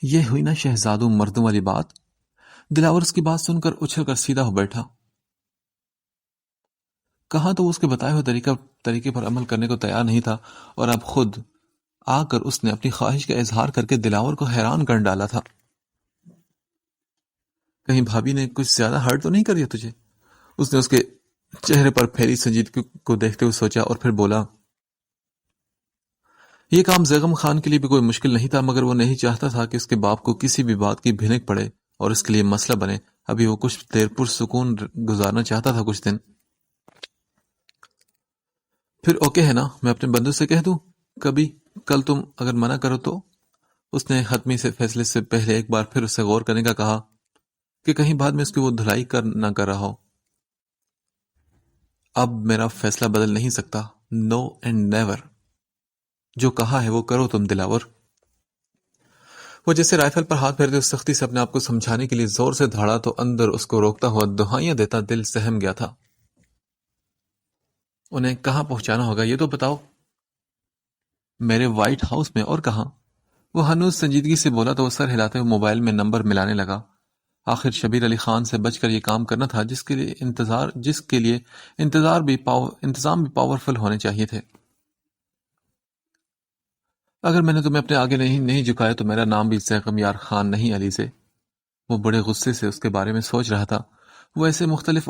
یہ ہوئی نا شہزادوں مردوں والی بات۔ دلاور اس کی بات سن کر اچھل کر سیدھا ہو بیٹھا۔ کہاں تو اس کے بتائے ہوئے طریقے پر عمل کرنے کو تیار نہیں تھا، اور اب خود آ کر اس نے اپنی خواہش کا اظہار کر کے دلاور کو حیران کر ڈالا تھا۔ کہیں بھابھی نے کچھ زیادہ ہرٹ تو نہیں کر دیا تجھے؟ اس نے اس کے چہرے پر پھیلی سنجیدگی کو دیکھتے ہوئے سوچا اور پھر بولا، یہ کام زیغم خان کے لیے بھی کوئی مشکل نہیں تھا، مگر وہ نہیں چاہتا تھا کہ اس کے باپ کو کسی بھی بات کی بھنک پڑے اور اس کے لیے مسئلہ بنے۔ ابھی وہ کچھ دیر پرسکون گزارنا چاہتا تھا، کچھ دن۔ پھر اوکے ہے نا، میں اپنے بندو سے کہہ دوں کبھی، کل تم اگر منع کرو تو؟ اس نے حتمی سے فیصلے سے پہلے ایک بار پھر اسے غور کرنے کا کہا کہ کہیں بعد میں اس کی وہ دھلائی نہ کر رہا ہو۔ اب میرا فیصلہ بدل نہیں سکتا، نو اینڈ نیور۔ جو کہا ہے وہ کرو تم دلاور۔ وہ جیسے رائفل پر ہاتھ پھیرتے اس سختی سے اپنے آپ کو سمجھانے کے لیے زور سے دھاڑا تو اندر اس کو روکتا ہوا دہائیاں دیتا دل سہم گیا تھا۔ انہیں کہاں پہنچانا ہوگا یہ تو بتاؤ؟ میرے وائٹ ہاؤس میں، اور کہاں؟ وہ ہنوز سنجیدگی سے بولا تو وہ سر ہلاتے ہوئے موبائل میں نمبر ملانے لگا۔ آخر شبیر علی خان سے بچ کر یہ کام کرنا تھا جس کے لیے انتظام بھی پاورفل ہونے چاہیے تھے۔ اگر میں نے تمہیں اپنے آگے نہیں جھکایا تو میرا نام بھی زیغم یار خان نہیں علی سے۔ وہ بڑے غصے سے اس کے بارے میں سوچ رہا تھا۔ وہ ایسے مختلف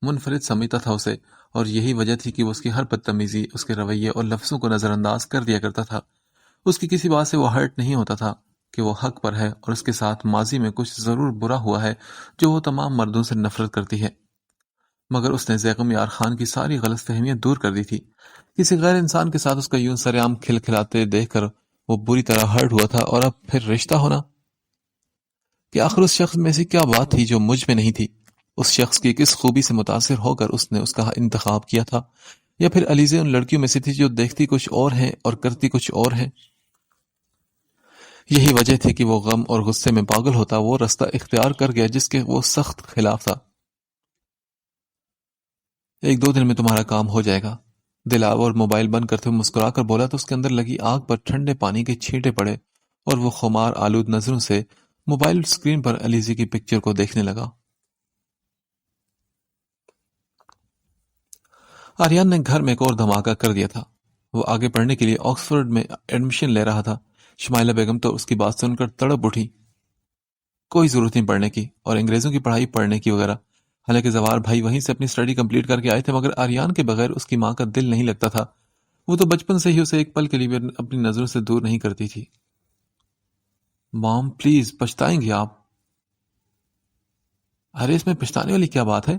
منفرد سمجھتا تھا اسے، اور یہی وجہ تھی کہ وہ اس کی ہر بدتمیزی، اس کے رویے اور لفظوں کو نظر انداز کر دیا کرتا تھا۔ اس کی کسی بات سے وہ ہرٹ نہیں ہوتا تھا کہ وہ حق پر ہے اور اس کے ساتھ ماضی میں کچھ ضرور برا ہوا ہے جو وہ تمام مردوں سے نفرت کرتی ہے۔ مگر اس نے زیغم یار خان کی ساری غلط فہمیاں دور کر دی تھی۔ کسی غیر انسان کے ساتھ اس کا یوں سرعام کھلکھلاتے دیکھ کر وہ بری طرح ہرٹ ہوا تھا، اور اب پھر رشتہ ہونا کہ آخر اس شخص میں ایسی کیا بات تھی جو مجھ میں نہیں تھی؟ اس شخص کی کس خوبی سے متاثر ہو کر اس نے اس کا انتخاب کیا تھا؟ یا پھر علیزے ان لڑکیوں میں سے تھی جو دیکھتی کچھ اور ہیں اور کرتی کچھ اور ہیں؟ یہی وجہ تھی کہ وہ غم اور غصے میں پاگل ہوتا وہ رستہ اختیار کر گیا جس کے وہ سخت خلاف تھا۔ ایک دو دن میں تمہارا کام ہو جائے گا، دلاور موبائل بند کرتے ہوئے مسکرا کر بولا تو اس کے اندر لگی آگ پر ٹھنڈے پانی کے چھینٹے پڑے، اور وہ خمار آلود نظروں سے موبائل سکرین پر علیزے کی پکچر کو دیکھنے لگا۔ آریان نے گھر میں ایک اور دھماکہ کر دیا تھا۔ وہ آگے پڑھنے کے لیے آکسفورڈ میں ایڈمیشن لے رہا تھا۔ شمائلہ بیگم تو اس کی بات سن کر تڑپ اٹھی۔ کوئی ضرورت نہیں پڑھنے کی، اور انگریزوں کی پڑھائی پڑھنے کی وغیرہ۔ حالانکہ زوار بھائی وہیں سے اپنی سٹڈی کمپلیٹ کر کے آئے تھے، مگر آریان کے بغیر اس کی ماں کا دل نہیں لگتا تھا۔ وہ تو بچپن سے ہی اسے ایک پل کے لیے بھی اپنی نظروں سے دور نہیں کرتی تھی۔ مام پلیز، پچھتائیں گے آپ۔ ارے اس میں پچھتانے والی کیا بات ہے؟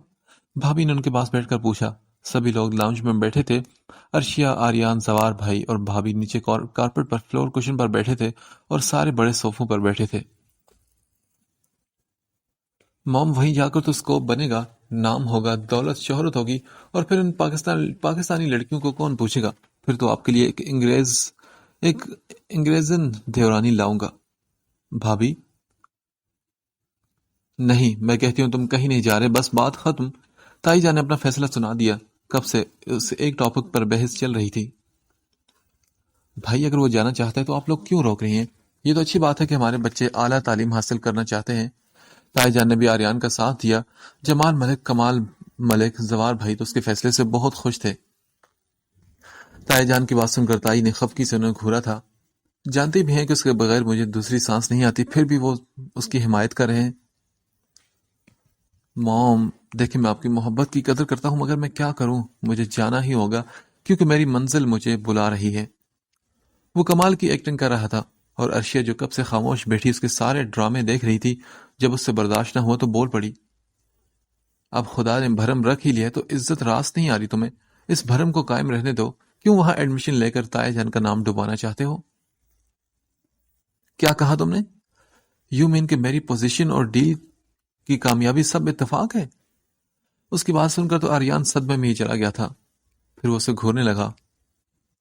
بھابھی نے ان کے پاس بیٹھ کر پوچھا۔ سبھی لوگ لاؤنج میں بیٹھے تھے۔ ارشیا، آریان، زوار بھائی اور بھابھی نیچے کارپٹ پر فلور کشن پر بیٹھے تھے، اور سارے بڑے صوفوں پر بیٹھے تھے۔ موم وہیں جا کر تو اسکوپ بنے گا، نام ہوگا، دولت، شہرت ہوگی، اور پھر ان پاکستانی لڑکیوں کو کون پوچھے گا؟ پھر تو آپ کے لیے ایک انگریزن دیورانی لاؤں گا۔ بھابھی، نہیں، میں کہتی ہوں تم کہیں نہیں جا رہے، بس بات ختم۔ تائی جان نے اپنا فیصلہ سنا دیا۔ کب سے اس ایک ٹاپک پر بحث چل رہی تھی۔ بھائی اگر وہ جانا چاہتا ہے تو آپ لوگ کیوں روک رہی ہیں؟ یہ تو اچھی بات ہے کہ ہمارے بچے اعلیٰ تعلیم حاصل کرنا چاہتے ہیں۔ تائی جان نے بھی آریان کا ساتھ دیا۔ جمال ملک، کمال ملک، زوار بھائی تو اس کے فیصلے سے بہت خوش تھے۔ تائی جان کی بات سن کر تائی نے خفگی سے انہیں گھورا تھا۔ جانتی بھی ہیں کہ اس کے بغیر مجھے دوسری سانس نہیں آتی، پھر بھی وہ اس کی حمایت کر رہے ہیں۔ موم دیکھیں، میں آپ کی محبت کی قدر کرتا ہوں، مگر میں کیا کروں؟ مجھے جانا ہی ہوگا کیونکہ میری منزل مجھے بلا رہی ہے۔ وہ کمال کی ایکٹنگ کر رہا تھا، اور ارشیا جو کب سے خاموش بیٹھی اس کے سارے ڈرامے دیکھ رہی تھی، جب اس سے برداشت نہ ہوا تو بول پڑی۔ اب خدا نے بھرم رکھ ہی لیا تو عزت راست نہیں آ رہی تمہیں، اس بھرم کو قائم رہنے دو۔ کیوں وہاں ایڈمیشن لے کر تائی جان کا نام ڈبانا چاہتے ہو؟ کیا کہا تم نے؟ یو مین کہ میری پوزیشن اور ڈیل کی کامیابی سب اتفاق ہے؟ اس کی بات سن کر تو آریان صدمے میں ہی چلا گیا تھا۔ پھر وہ اسے گھورنے لگا۔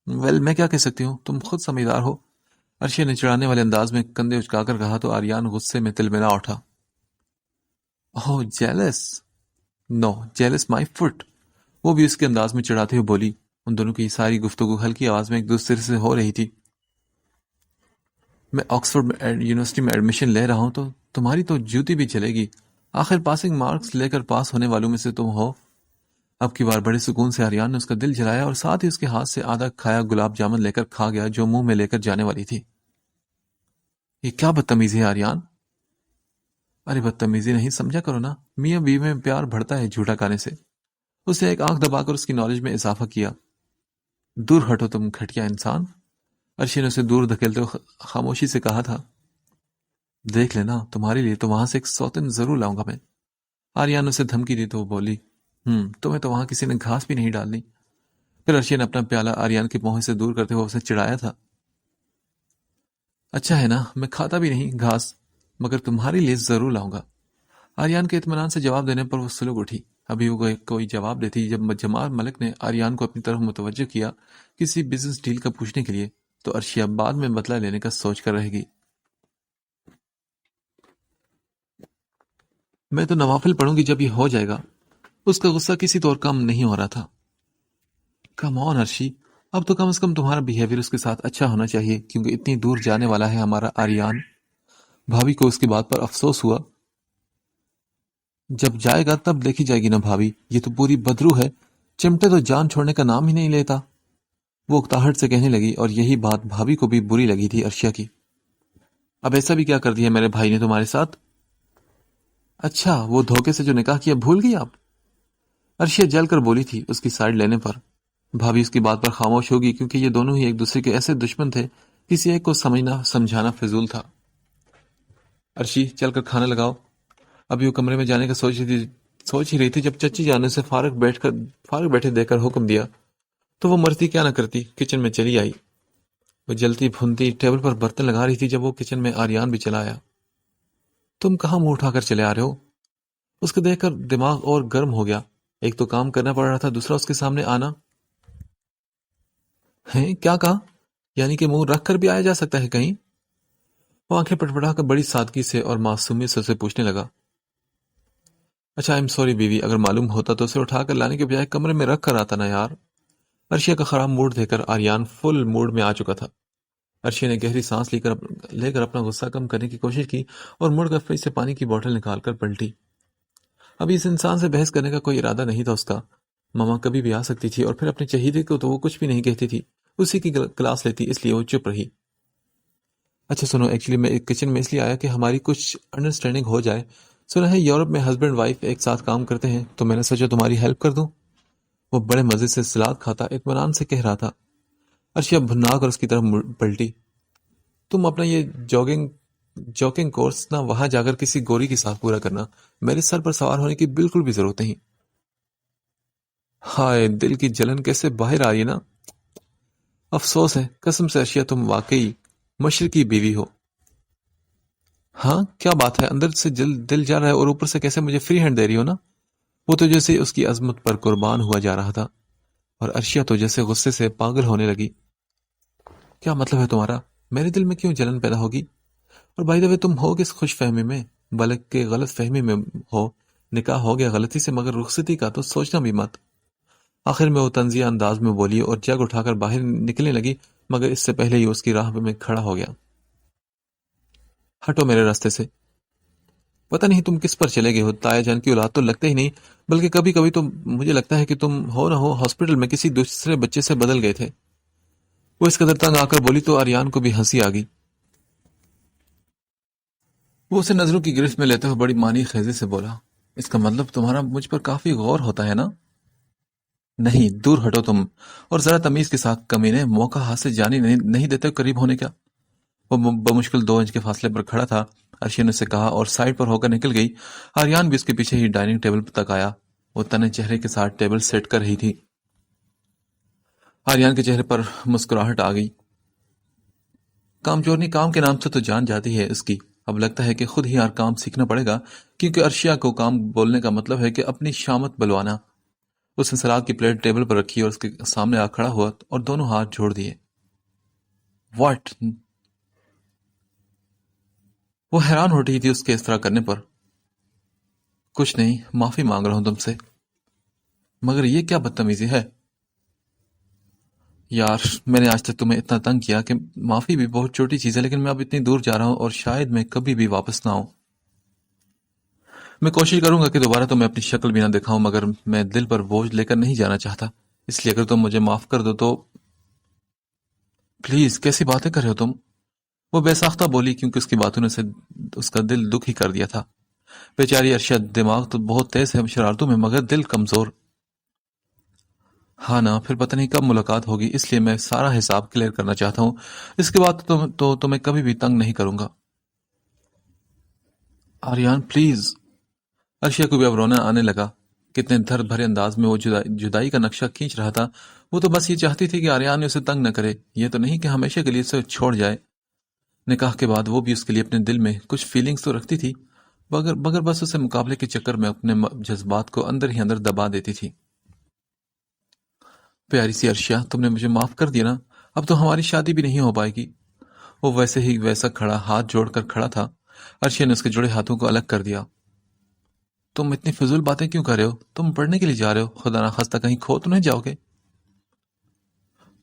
ویل میں کیا کہہ سکتی ہوں، تم خود سمجھدار ہو۔ ارشیا نے چڑھانے والے انداز میں کندھے اچکا کر کہا تو آریان غصے میں تلملا اٹھا۔ اوہ جیلس، نو جیلس مائی فٹ۔ وہ بھی اس کے انداز میں چڑھاتے ہوئے بولی۔ ان دونوں کی ساری گفتگو ہلکی آواز میں ایک دوسرے سے ہو رہی تھی۔ میں آکسفورڈ یونیورسٹی میں ایڈمیشن لے رہا ہوں تو تمہاری تو جوتی بھی چلے گی. آخر پاسنگ مارکس لے کر پاس ہونے والوں میں سے تم ہو. اب کی بار بڑے سکون سے آریان نے اس کا دل جلایا اور ساتھ ہی اس کے ہاتھ سے آدھا کھایا گلاب جامن لے کر کھا گیا جو منہ میں لے کر جانے والی تھی. یہ کیا بدتمیزی ہے آریان؟ ارے بدتمیزی نہیں سمجھا کرو نا, میاں بیوی میں پیار بڑھتا ہے جھوٹا کھانے سے. اس نے ایک آنکھ دبا کر اس کی نالج میں اضافہ کیا. دور ہٹو تم گھٹیا انسان, عرشی نے اسے دور دھکیلتے ہوئے خاموشی سے کہا تھا. دیکھ لینا تمہارے لیے تو وہاں سے ایک سوتن ضرور لاؤں گا میں. آریان نے اسے دھمکی دی تو وہ بولی, تمہیں تو وہاں کسی نے گھاس بھی نہیں ڈالنی. پھر عرشی نے اپنا پیالہ آریان کے منہ سے دور کرتے ہوئے اسے چڑھایا تھا. اچھا ہے نا, میں کھاتا بھی نہیں گھاس, مگر تمہارے لیے ضرور لاؤں گا. آریان کے اطمینان سے جواب دینے پر وہ سلگ اٹھی. ابھی وہ کوئی جواب دیتی جب جمال ملک نے آریان کو اپنی طرف متوجہ کیا کسی بزنس ڈیل کا پوچھنے کے لیے, تو عرشیہ بعد میں بدلہ لینے کا سوچ کر رہے گی. میں تو نوافل پڑھوں گی جب یہ ہو جائے گا. اس کا غصہ کسی طور کم نہیں ہو رہا تھا. کم آن عرشی, اب تو کم از کم تمہارا بیہیویئر اس کے ساتھ اچھا ہونا چاہیے, کیونکہ اتنی دور جانے والا ہے ہمارا آریان. بھابھی کو اس کی بات پر افسوس ہوا. جب جائے گا تب دیکھی جائے گی نا بھابھی, یہ تو پوری بدرو ہے, چمٹے تو جان چھوڑنے کا نام ہی نہیں لیتا. وہ اکتاہٹ سے کہنے لگی, اور یہی بات بھابھی کو بھی بری لگی تھی عرشیہ کی. اب ایسا بھی کیا کر دیا میرے بھائی نے تمہارے ساتھ؟ اچھا, وہ دھوکے سے جو نکاح کیا بھول گئی آپ؟ عرشیہ جل کر بولی تھی اس کی سائڈ لینے پر. بھابھی اس کی بات پر خاموش ہوگی کیونکہ یہ دونوں ہی ایک دوسرے کے ایسے دشمن تھے, کسی ایک کو سمجھنا سمجھانا فضول تھا. عرشی چل کر کھانا لگاؤ. ابھی وہ کمرے میں جانے کا سوچ ہی رہی تھی جب چچی جان نے اسے فارغ بیٹھے دیکھ کر حکم دیا تو وہ مرتی کیا نہ کرتی کچن میں چلی آئی. وہ جلتی بھونتی ٹیبل پر برتن لگا رہی تھی جب وہ کچن میں آریان بھی چلا آیا. تم کہاں منہ اٹھا کر چلے آ رہے ہو؟ اس کو دیکھ کر دماغ اور گرم ہو گیا. ایک تو کام کرنا پڑ رہا تھا, دوسرا اس کے سامنے آنا. ہیں کیا کہا؟ یعنی کہ منہ رکھ کر بھی آیا جا سکتا ہے کہیں؟ وہ آنکھیں پٹپٹا کر بڑی سادگی سے اور معصومیت سے اسے پوچھنے لگا. اچھا آئی ایم سوری بیوی, اگر معلوم ہوتا تو اسے اٹھا کر لانے کے بجائے کمرے میں رکھ کر آتا نا یار. عرشیہ کا خراب موڈ دیکھ کر آریان فل موڈ میں آ چکا تھا. عرشیہ نے گہری سانس لے کر اپنا غصہ کم کرنے کی کوشش کی اور مڑ کر فریج سے پانی کی بوتل نکال کر پلٹی. ابھی اس انسان سے بحث کرنے کا کوئی ارادہ نہیں تھا اس کا. ماما کبھی بھی آ سکتی تھی اور پھر اپنے چہیدے کو تو وہ کچھ بھی نہیں کہتی تھی, اسی کی کلاس لیتی, اس لیے وہ چپ رہی. اچھا سنو, ایکچولی میں کچن میں اس لیے آیا کہ ہماری کچھ انڈرسٹینڈنگ ہو جائے. سنا ہے یورپ میں ہسبینڈ وائف ایک ساتھ کام کرتے ہیں, تو میں نے سوچا تمہاری ہیلپ کر دوں. وہ بڑے مزے سے سلاد کھاتا اطمینان سے کہہ رہا تھا. عرشیہ بھنا کر اس کی طرف پلٹی. تم اپنا یہ جوکنگ کورس نہ وہاں جا کر کسی گوری کے ساتھ پورا کرنا, میرے سر پر سوار ہونے کی بالکل بھی ضرورت نہیں. ہائے دل کی جلن کیسے باہر آ رہی ہے نا. افسوس ہے قسم سے عرشیہ, تم واقعی مشرقی بیوی ہو. ہاں کیا بات ہے, اندر سے دل جا رہا ہے اور اوپر سے کیسے مجھے فری ہینڈ دے رہی ہو نا. وہ تو جیسے اس کی عظمت پر قربان ہوا جا رہا تھا, اور عرشیہ تو جیسے غصے سے پاگل ہونے لگی. کیا مطلب ہے تمہارا؟ میرے دل میں کیوں جلن پیدا ہوگی؟ اور بائی دا وے تم ہو کس خوش فہمی میں, بلکہ غلط فہمی میں ہو. نکاح ہو گیا غلطی سے, مگر رخصتی کا تو سوچنا بھی مت. آخر میں وہ طنزیہ انداز میں بولی اور جگ اٹھا کر باہر نکلنے لگی, مگر اس سے پہلے ہی اس کی راہ میں کھڑا ہو گیا. ہٹو میرے راستے سے. پتہ نہیں تم کس پر چلے گئے ہو, تایا جان کی اولاد تو لگتے ہی نہیں, بلکہ کبھی کبھی تو مجھے لگتا ہے کہ تم ہو نہ ہو ہاسپٹل میں کسی دوسرے بچے سے بدل گئے تھے. وہ اس قدر تنگ آ کر بولی تو آریان کو بھی ہنسی آ گئی. وہ اسے نظروں کی گرفت میں لیتے ہوئے بڑی مانی خیزی سے بولا, اس کا مطلب تمہارا مجھ پر کافی غور ہوتا ہے نا؟ نہیں, دور ہٹو تم, اور ذرا تمیز کے ساتھ کمینے, موقع ہاتھ سے جانے نہیں دیتے قریب ہونے کا. وہ بمشکل 2 انچ کے فاصلے پر کھڑا تھا. عرشیہ نے اسے کہا اور سائڈ پر ہو کر نکل گئی. آریان بھی اس کے پیچھے ہی ڈائننگ ٹیبل تک آیا. وہ تنے چہرے کے ساتھ ٹیبل سیٹ کر رہی تھی. آریان کے چہرے پر مسکراہٹ آ گئی. کام چورنی کام کے نام سے تو جان جاتی ہے اس کی. اب لگتا ہے کہ خود ہی ہر کام سیکھنا پڑے گا, کیونکہ عرشیہ کو کام بولنے کا مطلب ہے کہ اپنی شامت بلوانا. اس نے سلاد کی پلیٹ ٹیبل پر رکھی اور اس کے سامنے آ کھڑا ہوا اور دونوں ہاتھ جوڑ دیے. واٹ؟ وہ حیران ہو رہی تھی اس کے اس طرح کرنے پر. کچھ نہیں, معافی مانگ رہا ہوں تم سے. مگر یہ کیا بدتمیزی ہے؟ یار میں نے آج تک تمہیں اتنا تنگ کیا کہ معافی بھی بہت چھوٹی چیز ہے، لیکن میں اب اتنی دور جا رہا ہوں اور شاید میں کبھی بھی واپس نہ آؤں۔ میں کوشش کروں گا کہ دوبارہ تمہیں اپنی شکل بھی نہ دکھاؤں، مگر میں دل پر بوجھ لے کر نہیں جانا چاہتا، اس لیے اگر تم مجھے معاف کر دو تو پلیز۔ کیسی باتیں کر رہے ہو تم؟ وہ بے ساختہ بولی، کیونکہ اس کی باتوں نے اس کا دل دکھی کر دیا تھا۔ بیچاری ارشد، دماغ تو بہت تیز ہے شرارتوں میں، مگر دل کمزور۔ ہاں نا، پھر پتہ نہیں کب ملاقات ہوگی، اس لیے میں سارا حساب کلیئر کرنا چاہتا ہوں۔ اس کے بعد تو تمہیں کبھی بھی تنگ نہیں کروں گا۔ آریان پلیز۔ ارشیا کو بھی اب رونا آنے لگا۔ کتنے درد بھرے انداز میں وہ جدائی کا نقشہ کھینچ رہا تھا۔ وہ تو بس یہ چاہتی تھی کہ آریان اسے تنگ نہ کرے، یہ تو نہیں کہ ہمیشہ کے لیے اسے چھوڑ جائے۔ نکاح کے بعد وہ بھی اس کے لیے اپنے دل میں کچھ فیلنگز تو رکھتی تھی، مگر بس اسے مقابلے کے چکر میں اپنے جذبات کو اندر ہی اندر دبا دیتی تھی۔ پیاری سی ارشیا، تم نے مجھے معاف کر دیا نا، اب تو ہماری شادی بھی نہیں ہو پائے گی۔ وہ ویسے ہی ویسا کھڑا، ہاتھ جوڑ کر کھڑا تھا۔ ارشیا نے اس کے جڑے ہاتھوں کو الگ کر دیا۔ تم اتنی فضول باتیں کیوں کر رہے ہو؟ تم پڑھنے کے لیے جا رہے ہو، خدا نخواستہ کہیں کھو تو نہیں جاؤ گے؟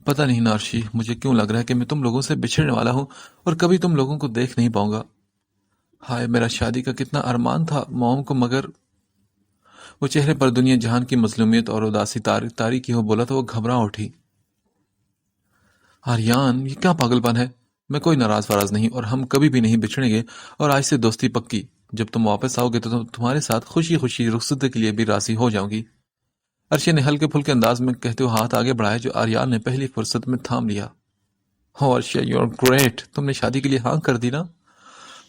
پتہ نہیں نارشی، مجھے کیوں لگ رہا ہے کہ میں تم لوگوں سے بچھڑنے والا ہوں اور کبھی تم لوگوں کو دیکھ نہیں پاؤں گا۔ ہائے، میرا شادی کا کتنا ارمان تھا موم کو، مگر وہ چہرے پر دنیا جہان کی مظلومیت اور اداسی تاری کی ہو بولا تو وہ گھبرا اٹھی۔ آریان، یہ کیا پاگل پن ہے؟ میں کوئی ناراض فراز نہیں، اور ہم کبھی بھی نہیں بچھڑیں گے، اور آج سے دوستی پکی۔ جب تم واپس آؤ گے تو تمہارے ساتھ خوشی خوشی رخصتی کے لیے بھی راضی ہو جاؤں گی۔ ارشیا نے ہلکے پھلکے انداز میں کہتے ہوئے ہاتھ آگے بڑھایا، جو آریان نے پہلی فرصت میں تھام لیا۔ ہو ارشیا، یو آر گریٹ، تم نے شادی کے لیے ہاں کر دی نا؟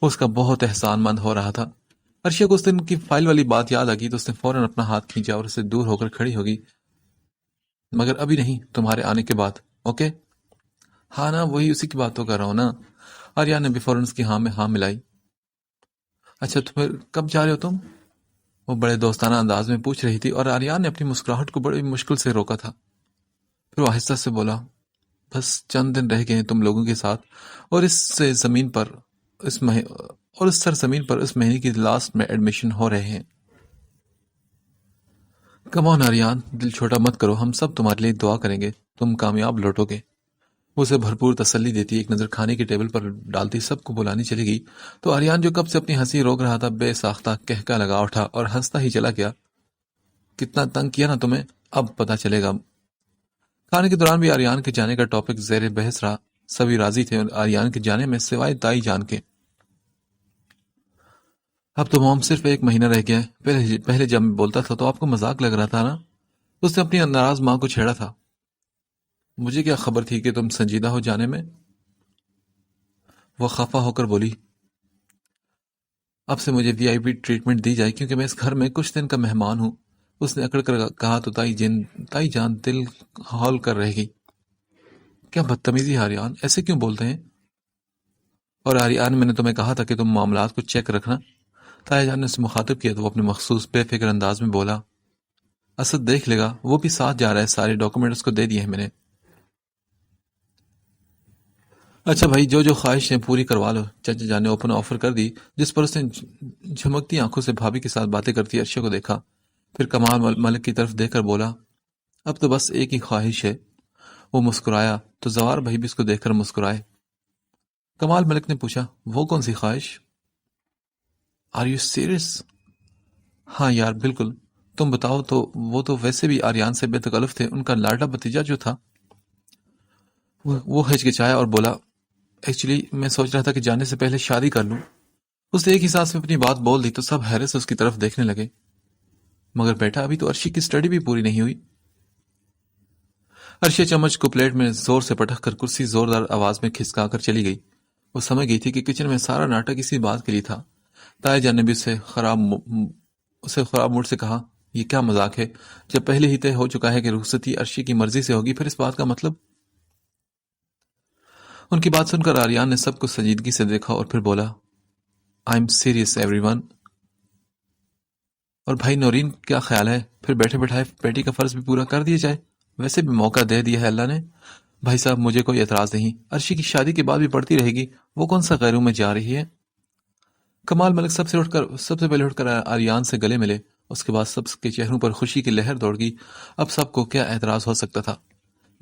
اس کا بہت احسان مند ہو رہا تھا۔ ارشیا کو اس دن کی فائل والی بات یاد آ گئی تو اس نے فوراً اپنا ہاتھ کھینچا اور اسے دور ہو کر کھڑی ہوگی۔ مگر ابھی نہیں، تمہارے آنے کے بعد، اوکے؟ ہاں نا، وہی اسی کی بات تو کر رہا ہوں نا۔ آریان نے بھی فوراً اس کی ہاں میں ہاں ملائی۔ اچھا، تو پھر کب جا رہے ہو تم؟ وہ بڑے دوستانہ انداز میں پوچھ رہی تھی، اور آریان نے اپنی مسکراہٹ کو بڑی مشکل سے روکا تھا۔ پھر وہ آہستہ سے بولا، بس چند دن رہ گئے ہیں تم لوگوں کے ساتھ، اور اس سرزمین پر اس مہینے کی لاسٹ میں ایڈمیشن ہو رہے ہیں۔ کم آن آریان، دل چھوٹا مت کرو، ہم سب تمہارے لیے دعا کریں گے، تم کامیاب لوٹو گے۔ وہ اسے بھرپور تسلی دیتی ایک نظر کھانے کی ٹیبل پر ڈالتی سب کو بلانی چلی گئی تو آریان، جو کب سے اپنی ہنسی روک رہا تھا، بے ساختہ کہکا لگا اٹھا اور ہنستا ہی چلا گیا۔ کتنا تنگ کیا نا تمہیں، اب پتہ چلے گا۔ کھانے کے دوران بھی آریان کے جانے کا ٹاپک زیر بحث رہا۔ سبھی راضی تھے آریان کے جانے میں، سوائے تائی جان کے۔ اب تو موم صرف ایک مہینہ رہ گیا ہے، پہلے جب میں بولتا تھا تو آپ کو مذاق لگ رہا تھا نا؟ اس نے اپنی ناراض ماں کو چھیڑا تھا۔ مجھے کیا خبر تھی کہ تم سنجیدہ ہو جانے میں؟ وہ خفا ہو کر بولی، اب سے مجھے وی آئی پی ٹریٹمنٹ دی جائے، کیونکہ میں اس گھر میں کچھ دن کا مہمان ہوں۔ اس نے اکڑ کر کہا تو تائی جان دل ہول کر رہ گئی۔ کیا بدتمیزی آریان، ایسے کیوں بولتے ہیں؟ اور آریان، میں نے تمہیں کہا تھا کہ تم معاملات کو چیک رکھنا۔ تائی جان نے اسے مخاطب کیا تو وہ اپنے مخصوص بے فکر انداز میں بولا، اسد دیکھ لے گا، وہ بھی ساتھ جا رہا ہے، سارے ڈاکومنٹ اس کو دے دیے ہیں میں نے۔ اچھا بھائی، جو خواہشیں پوری کروا لو۔ چچا جان نے اوپن آفر کر دی، جس پر اس نے جھمکتی آنکھوں سے بھابھی کے ساتھ باتیں کرتی ارشیا کو دیکھا، پھر کمال ملک کی طرف دیکھ کر بولا، اب تو بس ایک ہی خواہش ہے۔ وہ مسکرایا تو زوار بھائی بھی اس کو دیکھ کر مسکرائے۔ کمال ملک نے پوچھا، وہ کون سی خواہش؟ Are you serious? ہاں یار بالکل، تم بتاؤ تو۔ وہ تو ویسے بھی آریان سے بے تکلف تھے، ان کا لاڈلا بھتیجا جو تھا۔ وہ ہچکچایا اور بولا، ایکچولی میں سوچ رہا تھا کہ جانے سے پہلے شادی کر لوں۔ اس نے ایک ہی سانس میں اپنی بات بول دی تو سب حیرت سے اس کی طرف دیکھنے لگے۔ مگر بیٹا، ابھی تو ارشی کی سٹڈی بھی پوری نہیں ہوئی۔ ارشیا چمچ کو پلیٹ میں زور سے پٹک کر کرسی زوردار آواز میں کھسکا کر چلی گئی۔ وہ سمجھ گئی تھی کہ کچن میں سارا ناٹک اسی بات کے لیے تھا۔ تائی جان نے بھی اسے خراب موڈ سے کہا، یہ کیا مذاق ہے، جب پہلے ہی طے ہو چکا ہے کہ رخصتی ارشی کی مرضی سے ہوگی، پھر اس بات کا مطلب؟ ان کی بات سن کر آریان نے سب کو سنجیدگی سے دیکھا اور پھر بولا، I am serious every one. اور بھائی نورین، کیا خیال ہے پھر بیٹھے بٹھائے بیٹی کا فرض بھی پورا کر دیا جائے؟ ویسے بھی موقع دے دیا ہے اللہ نے۔ بھائی صاحب، مجھے کوئی اعتراض نہیں، ارشی کی شادی کے بعد بھی پڑھتی رہے گی، وہ کون سا غیروں میں جا رہی ہے؟ کمال ملک سب سے پہلے اٹھ کر آریان سے گلے ملے، اس کے بعد سب کے چہروں پر خوشی کی لہر دوڑ گئی۔ اب سب کو کیا اعتراض ہو سکتا تھا؟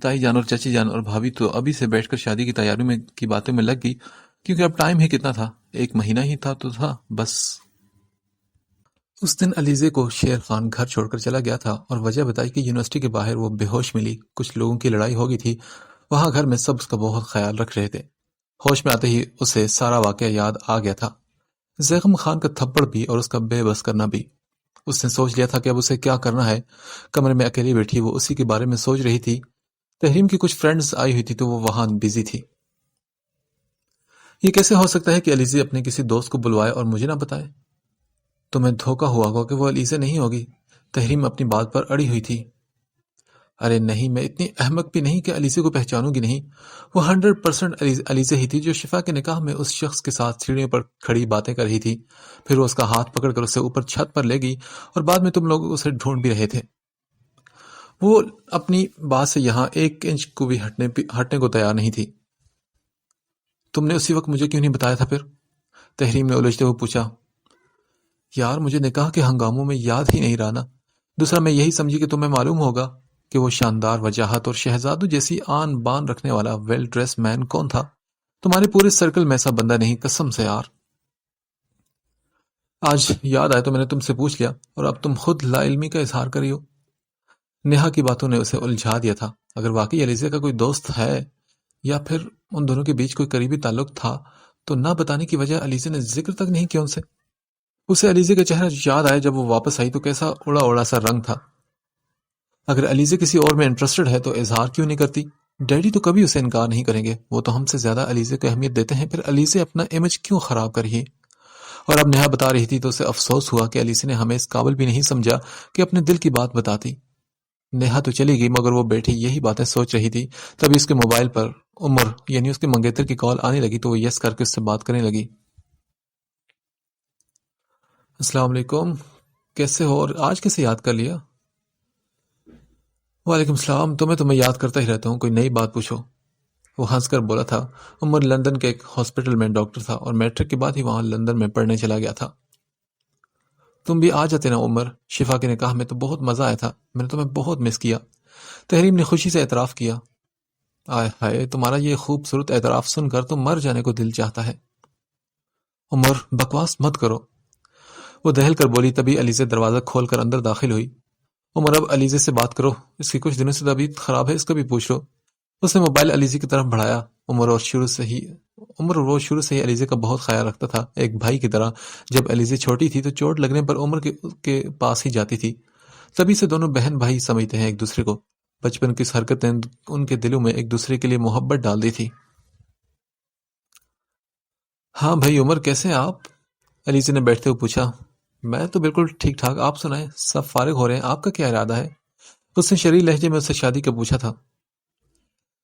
تائی جان اور چچی جان اور بھابھی تو ابھی سے بیٹھ کر شادی کی تیاری میں کی باتوں میں لگ گئی، کیونکہ اب ٹائم ہی کتنا تھا، 1 مہینہ ہی تھا تو تھا بس۔ اس دن علیزے کو شیر خان گھر چھوڑ کر چلا گیا تھا اور وجہ بتائی کہ یونیورسٹی کے باہر وہ بے ہوش ملی، کچھ لوگوں کی لڑائی ہو گئی تھی، وہاں گھر میں سب اس کا بہت خیال رکھ رہے تھے۔ ہوش میں آتے ہی اسے سارا واقعہ یاد آ گیا تھا، زیغم خان کا تھپڑ بھی اور اس کا بے بس کرنا بھی۔ اس نے سوچ لیا تھا کہ اب اسے کیا کرنا ہے۔ کمرے میں اکیلی بیٹھی وہ اسی کے بارے میں سوچ رہی تھی۔ تحریم کی کچھ فرینڈز آئی ہوئی تھی تو وہ وہاں بزی تھی۔ یہ کیسے ہو سکتا ہے کہ علیزے اپنے کسی دوست کو بلوائے اور مجھے نہ بتائے؟ تمہیں دھوکا ہوا ہوگا کہ وہ علیزے نہیں ہوگی۔ تحریم اپنی بات پر اڑی ہوئی تھی۔ ارے نہیں، میں اتنی احمق بھی نہیں کہ علیزے کو پہچانوں گی نہیں۔ وہ 100% علیزے ہی تھی جو شفا کے نکاح میں اس شخص کے ساتھ سیڑھیوں پر کھڑی باتیں کر رہی تھی، پھر وہ اس کا ہاتھ پکڑ کر اسے اوپر چھت پر لے گئی اور بعد میں تم لوگ اسے ڈھونڈ بھی رہے تھے۔ وہ اپنی بات سے یہاں 1 انچ کو بھی ہٹنے کو تیار نہیں تھی۔ تم نے اسی وقت مجھے کیوں نہیں بتایا تھا پھر؟ تحریم نے الجھتے ہوئے پوچھا۔ یار مجھے نکاح کے ہنگاموں میں یاد ہی نہیں رہا نا۔ دوسرا میں یہی سمجھی کہ تمہیں معلوم ہوگا کہ وہ شاندار وجاہت اور شہزادوں جیسی آن بان رکھنے والا ویل ڈریس مین کون تھا۔ تمہارے پورے سرکل میں ایسا بندہ نہیں، قسم سے یار۔ آج یاد آئے تو میں نے تم سے پوچھ لیا اور اب تم خود لا علمی کا اظہار کری ہو۔ نیہا کی باتوں نے اسے الجھا دیا تھا۔ اگر واقعی علیزے کا کوئی دوست ہے یا پھر ان دونوں کے بیچ کوئی قریبی تعلق تھا تو نہ بتانے کی وجہ علیزے نے ذکر تک نہیں کیا ان سے۔ اسے علیزے کا چہرہ یاد آیا جب وہ واپس آئی تو کیسا اڑا اڑا سا رنگ تھا۔ اگر علیزے کسی اور میں انٹرسٹڈ ہے تو اظہار کیوں نہیں کرتی؟ ڈیڈی تو کبھی اسے انکار نہیں کریں گے، وہ تو ہم سے زیادہ علیزے کو اہمیت دیتے ہیں، پھر علیزے اپنا امیج کیوں خراب کریے؟ اور اب نیہا بتا رہی تھی تو اسے افسوس ہوا کہ علیزے نے ہمیں اس قابل بھی نہیں سمجھا کہ اپنے دل کی بات بتاتی۔ نیہا تو چلی گئی مگر وہ بیٹھی یہی باتیں سوچ رہی تھی، تبھی اس کے موبائل پر عمر یعنی اس کے منگیتر کی کال آنے لگی تو وہ یس کر کے اس سے بات کرنے لگی۔ السلام علیکم، کیسے ہو اور آج کیسے یاد کر لیا؟ وعلیکم السلام، تمہیں یاد کرتا ہی رہتا ہوں، کوئی نئی بات پوچھو۔ وہ ہنس کر بولا تھا۔ عمر لندن کے ایک ہاسپٹل میں ڈاکٹر تھا اور میٹرک کے بعد ہی وہاں لندن میں پڑھنے چلا گیا تھا۔ تم بھی آ جاتے نا عمر، شفا کے نکاح میں تو بہت مزہ آیا تھا، میں نے تمہیں بہت مس کیا۔ تحریم نے خوشی سے اعتراف کیا۔ آئے ہائے، تمہارا یہ خوبصورت اعتراف سن کر تو مر جانے کو دل چاہتا ہے۔ عمر بکواس مت کرو، وہ دہل کر بولی، تبھی علیزے دروازہ کھول کر اندر داخل ہوئی۔ عمر اب علیزے سے بات کرو، اس کی کچھ دنوں سے طبیعت خراب ہے، اس کا بھی پوچھ لو۔ اس نے موبائل علیزے کی طرف بڑھایا۔ عمر وہ شروع سے ہی علیزے کا بہت خیال رکھتا تھا، ایک بھائی کی طرح۔ جب علیزے چھوٹی تھی تو چوٹ لگنے پر عمر کے پاس ہی جاتی تھی، تبھی سے دونوں بہن بھائی سمجھتے ہیں ایک دوسرے کو۔ بچپن کی حرکتیں ان کے دلوں میں ایک دوسرے کے لیے محبت ڈال دی تھی۔ ہاں بھائی عمر، کیسے ہیں آپ؟ علیزے نے بیٹھتے ہوئے پوچھا۔ میں تو بالکل ٹھیک ٹھاک، آپ سنائیں، سب فارغ ہو رہے ہیں، آپ کا کیا ارادہ ہے؟ اس نے شریر لہجے میں اس سے شادی کا پوچھا تھا۔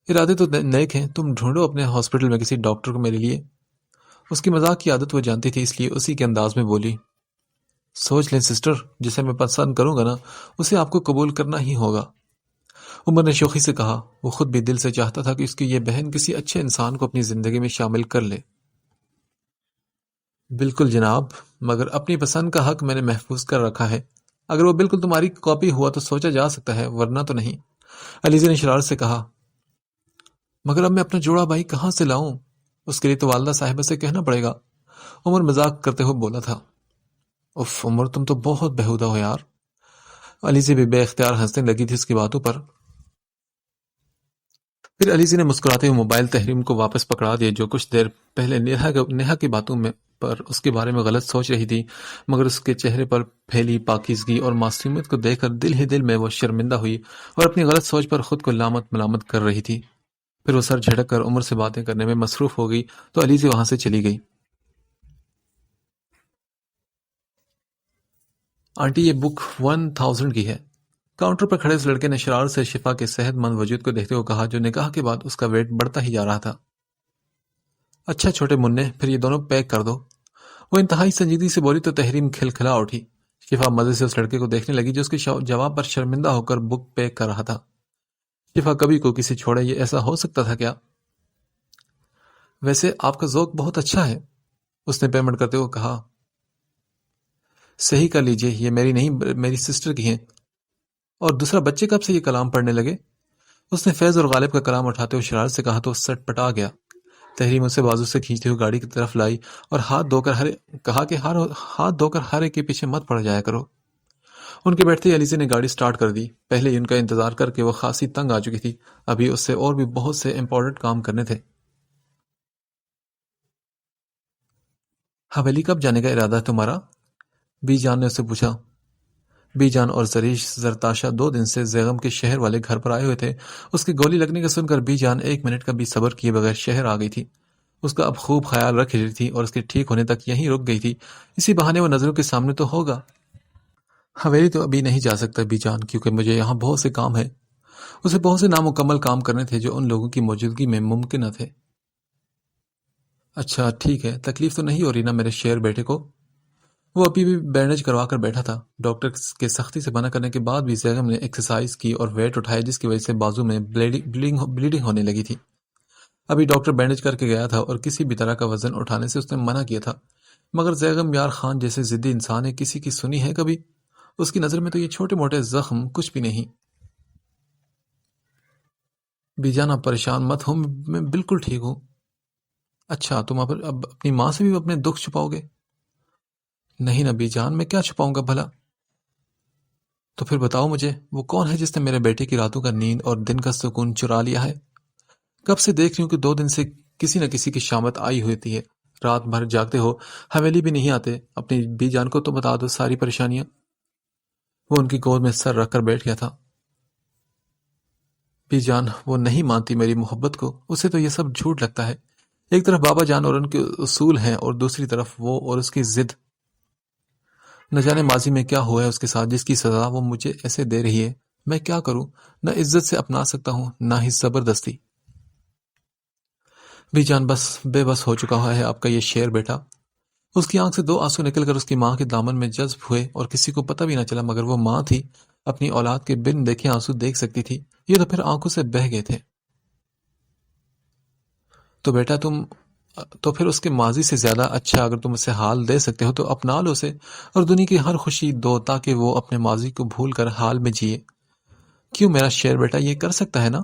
ارادے تو نیک ہیں، تم ڈھونڈو اپنے ہاسپٹل میں کسی ڈاکٹر کو میرے لیے۔ اس کی مذاق کی عادت وہ جانتی تھی، اس لیے اسی کے انداز میں بولی۔ سوچ لیں سسٹر، جسے میں پسند کروں گا نا اسے آپ کو قبول کرنا ہی ہوگا۔ عمر نے شوخی سے کہا۔ وہ خود بھی دل سے چاہتا تھا کہ اس کی یہ بہن کسی اچھے انسان کو اپنی زندگی میں شامل کر لے۔ بالکل جناب، مگر اپنی پسند کا حق میں نے محفوظ کر رکھا ہے۔ اگر وہ بالکل تمہاری کاپی ہوا تو سوچا جا سکتا ہے، ورنہ تو نہیں، علیزے نے شرارت سے کہا۔ مگر اب میں اپنا جوڑا بھائی کہاں سے لاؤں؟ اس کے لیے تو والدہ صاحبہ سے کہنا پڑے گا، عمر مذاق کرتے ہوئے بولا تھا۔ اف عمر، تم تو بہت بےہودہ ہو یار۔ علیزے بھی بے اختیار ہنسنے لگی تھی اس کی باتوں پر۔ پھر علیزے نے مسکراتے ہوئے موبائل تحریم کو واپس پکڑا دیا، جو کچھ دیر پہلے نیہا کی باتوں میں پر اس کے بارے میں غلط سوچ رہی تھی، مگر اس کے چہرے پر پھیلی پاکیزگی اور معصومیت کو دیکھ کر دل ہی دل میں وہ شرمندہ ہوئی اور اپنی غلط سوچ پر خود کو لامت ملامت کر رہی تھی۔ پھر وہ سر جھٹک کر عمر سے باتیں کرنے میں مصروف ہو گئی تو علیزے وہاں سے چلی گئی۔ آنٹی، یہ بک 1000 کی ہے۔ کاؤنٹر پر کھڑے اس لڑکے نے شرارت سے شفا کے صحت مند وجود کو دیکھتے ہوئے کہا، جو نکاح کے بعد اس کا ویٹ بڑھتا ہی جا رہا تھا۔ اچھا چھوٹے مننے، پھر یہ دونوں پیک کر دو، وہ انتہائی سنجیدگی سے بولی تو تحریم کھلکھلا اٹھی۔ شفا مزے سے اس لڑکے کو دیکھنے لگی جو اس کے جواب پر شرمندہ ہو کر بک پیک کر رہا تھا۔ شفا کبھی کو کسی چھوڑے، یہ ایسا ہو سکتا تھا کیا؟ ویسے آپ کا ذوق بہت اچھا ہے، اس نے پیمنٹ کرتے ہوئے کہا۔ صحیح کر لیجئے، یہ میری نہیں میری سسٹر کی ہیں۔ اور دوسرا، بچے کب سے یہ کلام پڑھنے لگے؟ اس نے فیض اور غالب کا کلام اٹھاتے ہوئے شرارت سے کہا تو سٹ پٹا گیا۔ تحریم اسے بازو سے کھینچتے ہوئے گاڑی کی طرف لائی اور کہا کہ ہاتھ دھو کر ہر ایک کے پیچھے مت پڑ جایا کرو۔ ان کے بیٹھتے ہی علیزی نے گاڑی سٹارٹ کر دی۔ پہلے ہی ان کا انتظار کر کے وہ خاصی تنگ آ چکی تھی، ابھی اس سے اور بھی بہت سے امپورٹنٹ کام کرنے تھے۔ حویلی کب جانے کا ارادہ ہے تمہارا؟ بی جان نے اسے پوچھا۔ بی جان اور زریش زرتاشا 2 دن سے زیغم کے شہر والے گھر پر آئے ہوئے تھے۔ اس کی گولی لگنے کا سن کر بی جان 1 منٹ کا بھی صبر کیے بغیر شہر آ گئی تھی۔ اس کا اب خوب خیال رکھ رہی تھی اور اس کے ٹھیک ہونے تک یہیں رک گئی تھی، اسی بہانے وہ نظروں کے سامنے تو ہوگا۔ حویلی تو ابھی نہیں جا سکتا بی جان، کیونکہ مجھے یہاں بہت سے کام ہیں۔ اسے بہت سے نامکمل کام کرنے تھے جو ان لوگوں کی موجودگی میں ممکن نہ تھے۔ اچھا ٹھیک ہے، تکلیف تو نہیں ہو رہی نا میرے شیر بیٹے کو؟ وہ ابھی بھی بینڈیج کروا کر بیٹھا تھا۔ ڈاکٹر کے سختی سے منع کرنے کے بعد بھی زیغم نے ایکسرسائز کی اور ویٹ اٹھایا، جس کی وجہ سے بازو میں بلیڈنگ ہونے لگی تھی۔ ابھی ڈاکٹر بینڈیج کر کے گیا تھا اور کسی بھی طرح کا وزن اٹھانے سے اس نے منع کیا تھا، مگر زیغم یار خان جیسے ضدی انسان نے کسی کی سنی ہے کبھی؟ اس کی نظر میں تو یہ چھوٹے موٹے زخم کچھ بھی نہیں۔ بی جان آپ پریشان مت ہو، میں بالکل ٹھیک ہوں۔ اچھا تم اب اپنی ماں سے بھی اپنے دکھ چھپاؤ گے؟ نہیں نا بی جان، میں کیا چھپاؤں گا بھلا؟ تو پھر بتاؤ مجھے، وہ کون ہے جس نے میرے بیٹے کی راتوں کا نیند اور دن کا سکون چرا لیا ہے؟ کب سے دیکھ رہی ہوں کہ 2 دن سے کسی نہ کسی کی شامت آئی ہوتی ہے۔ رات بھر جاگتے ہو، حویلی بھی نہیں آتے۔ اپنی بی جان کو تو بتا دو ساری پریشانیاں۔ وہ ان کی گود میں سر رکھ کر بیٹھ گیا تھا۔ بی جان وہ نہیں مانتی میری محبت کو، اسے تو یہ سب جھوٹ لگتا ہے۔ ایک طرف بابا جان اور ان کے اصول ہیں اور دوسری طرف وہ اور اس کی ضد۔ نہ جانے ماضی میں کیا ہوا ہے اس کے ساتھ، جس کی سزا وہ مجھے ایسے دے رہی ہے۔ میں کیا کروں؟ نہ عزت سے اپنا سکتا ہوں، نہ ہی زبردستی۔ بی جان بے بس ہو چکا ہے آپ کا یہ شیر بیٹا۔ اس کی آنکھ سے 2 آنسو نکل کر اس کی ماں کے دامن میں جذب ہوئے اور کسی کو پتہ بھی نہ چلا، مگر وہ ماں تھی، اپنی اولاد کے بن دیکھے آنسو دیکھ سکتی تھی۔ یہ تو پھر آنکھوں سے بہہ گئے تھے۔ تو بیٹا تو پھر اس کے ماضی سے زیادہ اچھا اگر تم اسے حال دے سکتے ہو تو اپنا لو اسے، اور دنیا کی ہر خوشی دو تاکہ وہ اپنے ماضی کو بھول کر حال میں جیے۔ کیوں میرا شیر بیٹا یہ کر سکتا ہے نا؟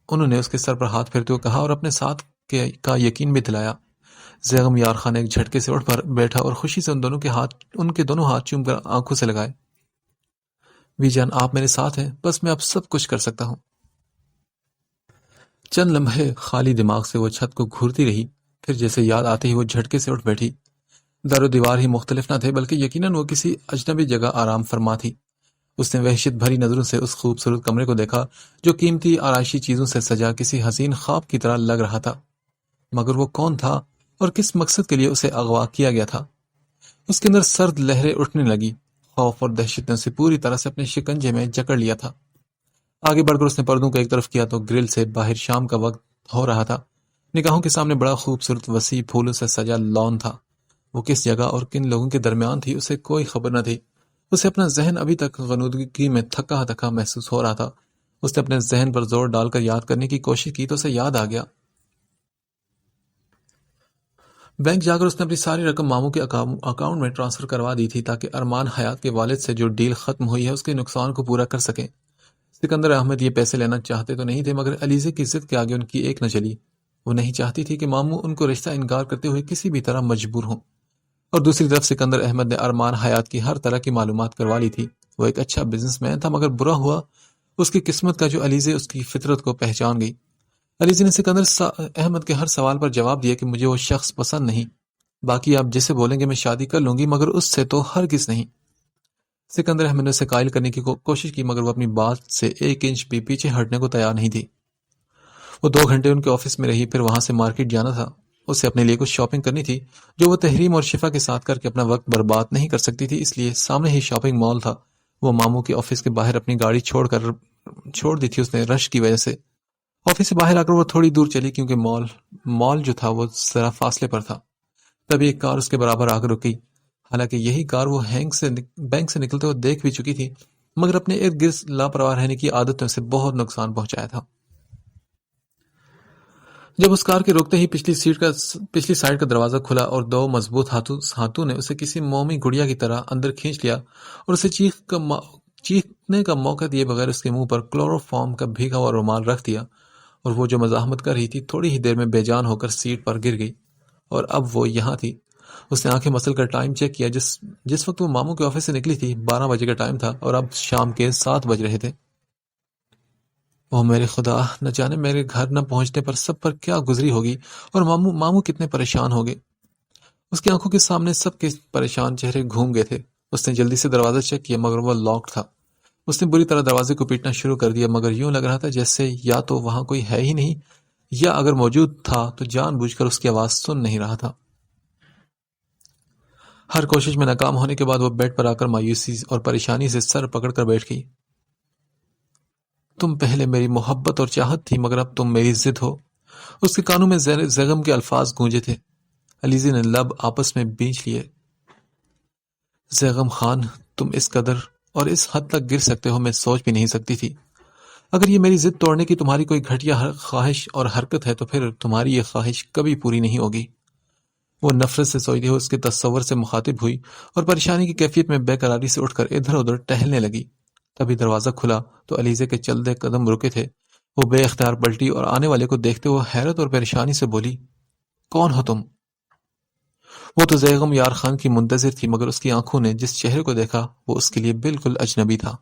انہوں نے اس کے سر پر ہاتھ پھیرتے ہوئے کہا اور اپنے ساتھ کا یقین بھی دلایا۔ زیغم یار خان ایک جھٹکے سے اٹھ پر بیٹھا اور خوشی سے ان کے دونوں ہاتھ چوم کر آنکھوں سے لگائے۔ وی جان آپ میرے ساتھ ہیں، بس میں اب سب کچھ کر سکتا ہوں۔ چند لمحے خالی دماغ سے وہ چھت کو گھورتی رہی، پھر جیسے یاد آتے ہی وہ جھٹکے سے اٹھ بیٹھی۔ در و دیوار ہی مختلف نہ تھے، بلکہ یقیناً وہ کسی اجنبی جگہ آرام فرما تھی۔ اس نے وحشت بھری نظروں سے اس خوبصورت کمرے کو دیکھا جو قیمتی آرائشی چیزوں سے سجا کسی حسین خواب کی طرح لگ رہا تھا، مگر وہ کون تھا اور کس مقصد کے لیے اسے اغوا کیا گیا تھا؟ اس کے اندر سرد لہریں اٹھنے لگی، خوف اور دہشت نے اسے پوری طرح سے اپنے شکنجے میں جکڑ لیا تھا۔ آگے بڑھ کر اس نے پردوں کو ایک طرف کیا تو گرل سے باہر شام کا وقت ہو رہا تھا۔ نگاہوں کے سامنے بڑا خوبصورت وسیع پھولوں سے سجا لان تھا۔ وہ کس جگہ اور کن لوگوں کے درمیان تھی اسے کوئی خبر نہ تھی۔ اسے اپنا ذہن ابھی تک غنودگی میں تھکا تھکا محسوس ہو رہا تھا۔ اس نے اپنے ذہن پر زور ڈال کر یاد کرنے کی کوشش کی تو اسے یاد آ گیا۔ بینک جا کر اس نے اپنی ساری رقم ماموں کے اکاؤنٹ میں ٹرانسفر کروا دی تھی تاکہ ارمان حیات کے والد سے جو ڈیل ختم ہوئی ہے اس کے نقصان کو پورا کر سکیں۔ سکندر احمد یہ پیسے لینا چاہتے تو نہیں تھے، مگر علیزے کی ضد کے آگے ان کی ایک نہ چلی۔ وہ نہیں چاہتی تھی کہ ماموں ان کو رشتہ انکار کرتے ہوئے کسی بھی طرح مجبور ہوں، اور دوسری طرف سکندر احمد نے ارمان حیات کی ہر طرح کی معلومات کروا لی تھی۔ وہ ایک اچھا بزنس مین تھا، مگر برا ہوا اس کی قسمت کا جو علیزے اس کی فطرت کو پہچان گئی۔ علیزے نے سکندر احمد کے ہر سوال پر جواب دیا کہ مجھے وہ شخص پسند نہیں، باقی آپ جسے بولیں گے میں شادی کر لوں گی، مگر اس سے تو ہرگز نہیں۔ سکندر احمد نے اسے قائل کرنے کی کوشش کی، مگر وہ اپنی بات سے 1 انچ بھی پیچھے ہٹنے کو تیار نہیں تھی۔ وہ 2 گھنٹے ان کے آفس میں رہی، پھر وہاں سے مارکیٹ جانا تھا۔ اسے اپنے لیے کچھ شاپنگ کرنی تھی جو وہ تحریم اور شفا کے ساتھ کر کے اپنا وقت برباد نہیں کر سکتی تھی، اس لیے سامنے ہی شاپنگ مال تھا۔ وہ ماموں کے آفس کے باہر اپنی گاڑی چھوڑ دی تھی اس نے رش کی وجہ سے۔ آفس سے باہر آ کر وہ تھوڑی دور چلی کیونکہ مال جو تھا وہ ذرا فاصلے پر تھا۔ تبھی ایک کار اس کے برابر آ کر رکی۔ حالانکہ یہی کار وہ بینک سے نکلتے ہوئے دیکھ بھی چکی تھی، مگر اپنے ارد گرد لاپرواہ رہنے کی عادت نے اسے بہت نقصان پہنچایا تھا۔ جب اس کار کے روکتے ہی پچھلی سائیڈ کا دروازہ کھلا اور 2 مضبوط ہاتھوں نے اسے کسی مومی گڑیا کی طرح اندر کھینچ لیا اور اسے چیخنے کا موقع دیے بغیر اس کے منہ پر کلوروفارم کا بھیگا ہوا رومال رکھ دیا، اور وہ جو مزاحمت کر رہی تھی تھوڑی ہی دیر میں بے جان ہو کر سیٹ پر گر گئی، اور اب وہ یہاں تھی۔ اس نے آنکھیں مسل کر ٹائم چیک کیا۔ جس وقت وہ ماموں کے آفس سے نکلی تھی 12 بجے کا ٹائم تھا، اور اب شام کے 7 بج رہے تھے۔ او میرے خدا، نہ جانے میرے گھر نہ پہنچنے پر سب پر کیا گزری ہوگی، اور ماموں کتنے پریشان ہو گئے۔ اس کی آنکھوں کے سامنے سب کے پریشان چہرے گھوم گئے تھے۔ اس نے جلدی سے دروازہ چیک کیا، مگر وہ لاک تھا۔ اس نے بری طرح دروازے کو پیٹنا شروع کر دیا، مگر یوں لگ رہا تھا جیسے یا تو وہاں کوئی ہے ہی نہیں، یا اگر موجود تھا تو جان بوجھ کر اس کی آواز سن نہیں رہا تھا۔ ہر کوشش میں ناکام ہونے کے بعد وہ بیڈ پر آ کر مایوسی اور پریشانی سے سر پکڑ کر بیٹھ گئی۔ تم پہلے میری محبت اور چاہت تھی، مگر اب تم میری ضد ہو۔ اس کے کانوں میں زغم کے الفاظ گونجے تھے۔ علیزی نے لب آپس میں بینچ لیے۔ زیغم خان، تم اس قدر اور اس حد تک گر سکتے ہو میں سوچ بھی نہیں سکتی تھی۔ اگر یہ میری ضد توڑنے کی تمہاری کوئی گھٹیا خواہش اور حرکت ہے تو پھر تمہاری یہ خواہش کبھی پوری نہیں ہوگی۔ وہ نفرت سے سوچتی ہوئی اس کے تصور سے مخاطب ہوئی اور پریشانی کی کیفیت میں بے قراری سے اٹھ کر ادھر ادھر ٹہلنے لگی۔ تبھی دروازہ کھلا تو علیزے کے چلتے قدم رکے تھے۔ وہ بے اختیار پلٹی اور آنے والے کو دیکھتے ہوئے حیرت اور پریشانی سے بولی، کون ہو تم؟ وہ تو زیغم یار خان کی منتظر تھی، مگر اس کی آنکھوں نے جس چہرے کو دیکھا وہ اس کے لیے بالکل اجنبی تھا۔